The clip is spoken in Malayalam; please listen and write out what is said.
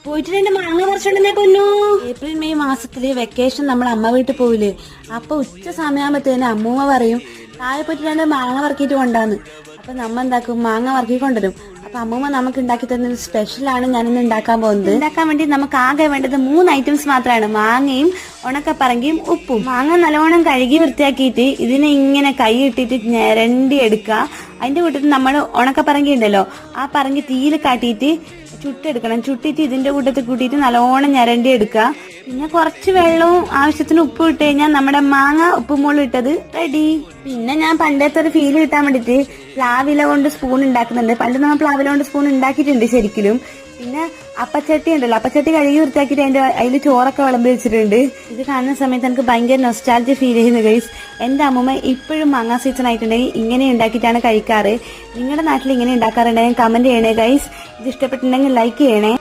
പോയിട്ട് മാങ്ങ പറിച്ചോണ്ടെന്നേ പൊന്നു. ഏപ്രിൽ മെയ് മാസത്തില് വെക്കേഷൻ നമ്മൾ അമ്മ വീട്ടിൽ പോവില്ലേ, അപ്പൊ ഉച്ച സമയമാകുമ്പത്തേന് അമ്മൂമ്മ പറയും താഴെ പോയിട്ട് 2 മാങ്ങ പറക്കിയിട്ട് കൊണ്ടാന്ന്. അപ്പൊ നമ്മ എന്താക്കും, മാങ്ങ പറക്കി കൊണ്ടുവരും. അപ്പൊ അമ്മൂമ്മ നമുക്ക് ഉണ്ടാക്കി തരുന്ന സ്പെഷ്യലാണ് ഞാനിന്ന് ഉണ്ടാക്കാൻ പോകുന്നത്. ഉണ്ടാക്കാൻ വേണ്ടി നമുക്ക് ആകെ വേണ്ടത് 3 ഐറ്റംസ് മാത്രമാണ്: മാങ്ങയും ഉണക്കപ്പറങ്കിയും ഉപ്പും. മാങ്ങ നല്ലോണം കഴുകി വൃത്തിയാക്കിയിട്ട് ഇതിനെ ഇങ്ങനെ കൈ ഇട്ടിട്ട് ഞരണ്ടി എടുക്കുക. അതിന്റെ കൂട്ടത്തിൽ നമ്മൾ ഉണക്കപ്പറങ്കി ഉണ്ടല്ലോ, ആ പറങ്കി തീയിൽ കാട്ടിയിട്ട് ചുട്ടെടുക്കണം. ചുട്ടിട്ട് ഇതിന്റെ കൂട്ടത്തിൽ കൂട്ടിയിട്ട് നല്ലോണം ഞരണ്ടി എടുക്കുക. പിന്നെ കുറച്ച് വെള്ളവും ആവശ്യത്തിന് ഉപ്പ് ഇട്ട് കഴിഞ്ഞാൽ നമ്മുടെ മാങ്ങ ഉപ്പുമുളക് ഇട്ടത് റെഡി. പിന്നെ ഞാൻ പണ്ടത്തെ ഒരു ഫീൽ കിട്ടാൻ വേണ്ടിട്ട് പ്ലാവില കൊണ്ട് സ്പൂൺ ഉണ്ടാക്കുന്നുണ്ട്. പണ്ട് നമ്മൾ പ്ലാവില കൊണ്ട് സ്പൂൺ ഉണ്ടാക്കിയിട്ടുണ്ട് ശരിക്കും. പിന്നെ അപ്പച്ചട്ടി ഉണ്ടല്ലോ, അപ്പച്ചട്ടി കഴുകി വൃത്തിയാക്കിയിട്ട് അതിൽ ചോറൊക്കെ വിളമ്പി വെച്ചിട്ടുണ്ട്. ഇത് കാണുന്ന സമയത്ത് എനിക്ക് ഭയങ്കര നൊസ്റ്റാൾജി ഫീൽ ചെയ്യുന്നു ഗൈസ്. എൻ്റെ അമ്മൂമ്മ ഇപ്പോഴും മാങ്ങ സീസൺ ആയിട്ടുണ്ടെങ്കിൽ ഇങ്ങനെ ഉണ്ടാക്കിയിട്ടാണ് കഴിക്കാറ്. നിങ്ങളുടെ നാട്ടിൽ ഇങ്ങനെ ഉണ്ടാക്കാറുണ്ടെങ്കിൽ കമന്റ് ചെയ്യണേ ഗൈസ്. ഇത് ഇഷ്ടപ്പെട്ടിട്ടുണ്ടെങ്കിൽ ലൈക്ക് ചെയ്യണേ.